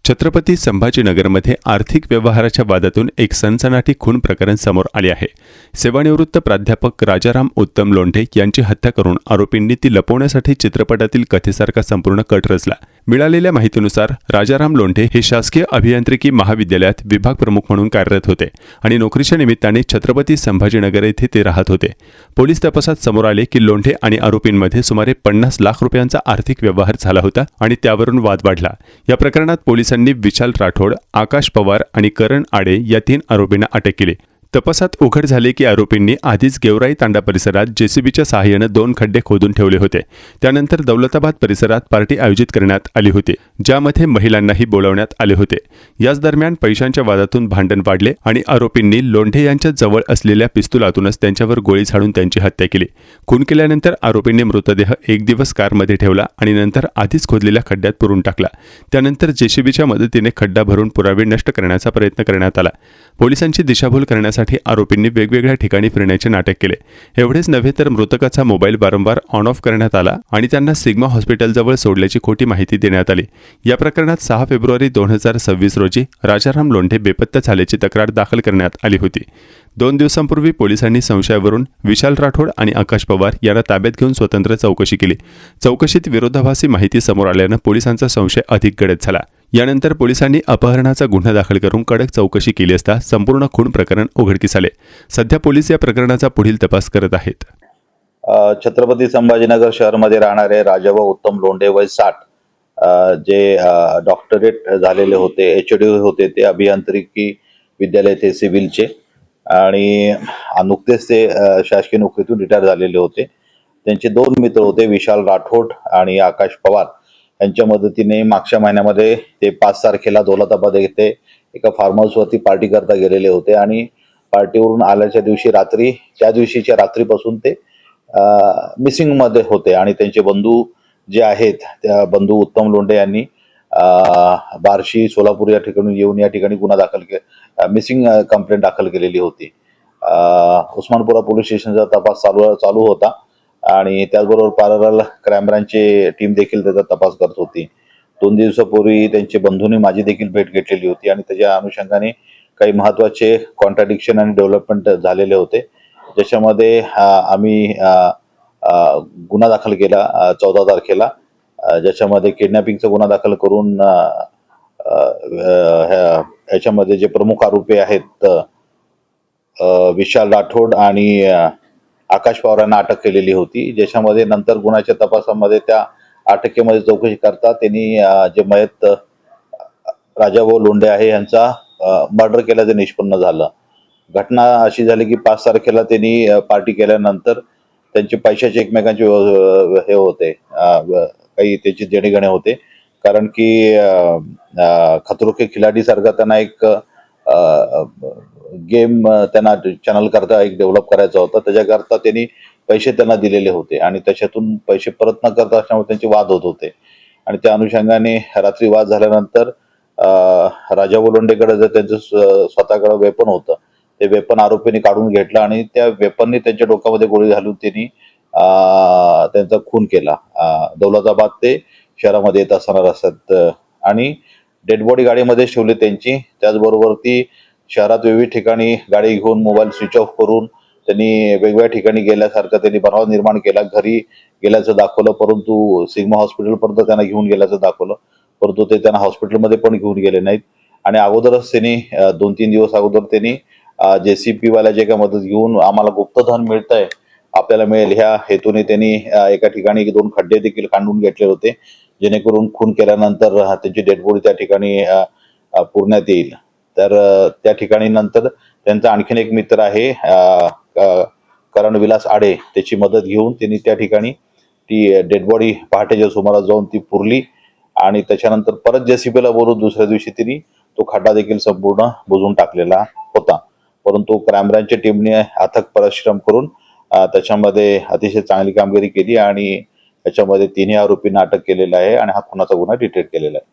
छत्रपती संभाजीनगरमध्ये आर्थिक व्यवहाराच्या वादातून एक सनसनाटी खून प्रकरण समोर आले आहे। सेवानिवृत्त प्राध्यापक राजाराम उत्तम लोंढे यांची हत्या करून आरोपींनी ती लपवण्यासाठी चित्रपटातील कथेसारखा संपूर्ण कट रचला। मिळालेल्या माहितीनुसार राजाराम लोंढे हे शासकीय अभियांत्रिकी महाविद्यालयात विभाग प्रमुख म्हणून कार्यरत होते आणि नोकरीच्या निमित्ताने छत्रपती संभाजीनगर येथे ते राहत होते। पोलीस तपासात समोर आले की लोंढे आणि आरोपींमध्ये सुमारे 50 लाख रुपयांचा आर्थिक व्यवहार झाला होता आणि त्यावरून वाद वाढला। या प्रकरणात पोलिसांनी विशाल राठोड, आकाश पवार आणि करण आडे या 3 आरोपींना अटक केली। तपासात उघड झाले की आरोपींनी आधीच गेवराई तांडा परिसरात जेसीबीच्या सहाय्याने 2 खड्डे खोदून ठेवले होते। त्यानंतर दौलताबाद परिसरात पार्टी आयोजित करण्यात आली होती, ज्यामध्ये महिलांनाही बोलावण्यात आले होते। याच दरम्यान पैशांच्या वादातून भांडण वाढले आणि आरोपींनी लोंढे यांच्या जवळ असलेल्या पिस्तुलातूनच त्यांच्यावर गोळी झाडून त्यांची हत्या केली। खून केल्यानंतर आरोपींनी मृतदेह 1 दिवस कारमध्ये ठेवला आणि नंतर आधीच खोदलेल्या खड्ड्यात पुरून टाकला। त्यानंतर जेसीबीच्या मदतीने खड्डा भरून पुरावे नष्ट करण्याचा प्रयत्न करण्यात आला। पोलिसांची दिशाभूल करण्यासाठी आरोपींनी वेगवेगळ्या ठिकाणी फिरण्याचे नाटक केले। एवढेच नव्हे तर मृतकाचा मोबाईल वारंवार ऑन ऑफ करण्यात आला आणि त्यांना सिग्मा हॉस्पिटलजवळ सोडल्याची खोटी माहिती देण्यात आली। या प्रकरणात 6 फेब्रुवारी 2026 रोजी राजाराम लोंढे बेपत्ता झाल्याची तक्रार दाखल करण्यात आली होती। 2 दिवसांपूर्वी पोलिसांनी संशयावरून विशाल राठोड आणि आकाश पवार यांना ताब्यात घेऊन स्वतंत्र चौकशी केली। चौकशीत विरोधाभासी माहिती समोर आल्याने पोलिसांचा संशय अधिक गडद झाला। यानंतर पोलिसांनी अपहरणाचा गुन्हा दाखल करून कडक चौकशी केली असता संपूर्ण खून प्रकरण उघडकीस आले। सध्या पोलीस या प्रकरणाचा पुढील तपास करत आहेत। छत्रपती संभाजीनगर शहरामध्ये राहणारे राजाभाऊ उत्तम लोंढे वय 60 जे डॉक्टरेट झालेले होते, एचडी होते, ते अभियांत्रिकी विद्यालय ते सिव्हिलचे आणि नुकतेच ते शासकीय नोकरीतून रिटायर झालेले होते। त्यांचे 2 मित्र होते, विशाल राठोड आणि आकाश पवार। यांच्या मदतीने मागच्या महिन्यामध्ये ते 5 तारखेला दौलताबाद येथे एका फार्म हाऊसवरती पार्टी करता गेलेले होते आणि पार्टीवरून आल्याच्या दिवशी रात्री, त्या दिवशीच्या रात्रीपासून ते मिसिंग मध्ये होते आणि त्यांचे बंधू जे आहेत, त्या बंधू उत्तम लोंढे यांनी बार्शी, सोलापूर या ठिकाणी येऊन या ठिकाणी गुन्हा दाखल मिसिंग कंप्लेंट दाखल केलेली होती। उस्मानपुरा पोलीस स्टेशनचा तपास चालू होता आणि त्याचबरोबर पॅरलल क्राईम ब्रांचची टीम देखील त्याचा तपास करत होती। 2 दिवसापूर्वी त्यांचे बंधूंनी माझी देखील भेट घेतलेली होती आणि त्याच्या अनुषंगाने काही महत्त्वाचे कॉन्ट्राडिक्शन आणि डेव्हलपमेंट झालेले होते, ज्याच्यामध्ये आम्ही गुन्हा दाखल केला 14 तारखेला, ज्याच्यामध्ये किडनॅपिंगचा गुन्हा दाखल करून ह्याच्यामध्ये जे प्रमुख आरोपी आहेत विशाल राठोड आणि आकाश पवार यांना अटक केलेली होती। ज्याच्यामध्ये नंतर गुन्ह्याच्या तपासामध्ये त्या अटकेमध्ये चौकशी करता त्यांनी जे मयत राजाभाऊ लोंढे आहे यांचा मर्डर केल्याचं निष्पन्न झालं। घटना अशी झाली की 5 तारखेला त्यांनी पार्टी केल्यानंतर त्यांचे पैशाचे एकमेकांचे हे होते, काही त्याची देणेघेणे होते, कारण की खतरो के खिलाडी सारखा त्यांना एक गेम त्यांना चॅनल करता एक डेव्हलप करायचा होता। त्याच्याकरता त्यांनी पैसे त्यांना दिलेले होते आणि त्याच्यातून पैसे परत न करता असल्यामुळे त्यांचे वाद होत होते आणि त्या अनुषंगाने रात्री वाद झाल्यानंतर राजाभाऊ लोंढेकडे जर त्यांचं स्वतःकडे वेपन होतं, ते वेपन आरोपींनी काढून घेतलं आणि त्या वेपननी त्यांच्या डोक्यामध्ये गोळी घालून त्यांनी त्यांचा खून केला। दौलताबाद ते शहरामध्ये येत असताना रस्त्यात आणि डेड बॉडी गाडीमध्ये ठेवली त्यांची। त्याचबरोबर ती शहरात विविध ठिकाणी गाडी घेऊन मोबाईल स्विच ऑफ करून त्यांनी वेगवेगळ्या ठिकाणी गेल्यासारखं त्यांनी बनाव निर्माण केला। घरी गेल्याचं दाखवलं, परंतु सिग्मा हॉस्पिटलपर्यंत त्यांना घेऊन गेल्याचं दाखवलं, परंतु ते त्यांना हॉस्पिटलमध्ये पण घेऊन गेले नाहीत आणि अगोदरच त्यांनी 2-3 दिवस अगोदर त्यांनी जेसीपी वाल्याचे काय मदत घेऊन आम्हाला गुप्तधन मिळतंय, आपल्याला मिळेल ह्या हेतूने त्यांनी एका ठिकाणी 2 खड्डे देखील खणून घेतले होते, जेणेकरून खून केल्यानंतर त्यांची डेड बॉडी त्या ठिकाणी पुरण्यात येईल। तर त्या ठिकाणी नंतर त्यांचा आणखीन एक मित्र आहे करण विलास आडे, त्याची मदत घेऊन त्यांनी त्या ठिकाणी ती डेड बॉडी पहाटेच्या सुमारास जाऊन ती पुरली आणि त्याच्यानंतर परत जेसीबीला बोलून दुसऱ्या दिवशी त्यांनी तो खड्डा देखील संपूर्ण बुजवून टाकलेला होता। परंतु क्राईम ब्रांचच्या टीमने अथक परिश्रम करून त्याच्यामध्ये अतिशय चांगली कामगिरी केली आणि त्याच्यामध्ये 3 आरोपींना अटक केलेला आहे आणि हा खुनाचा गुन्हा डिटेक्ट केलेला आहे।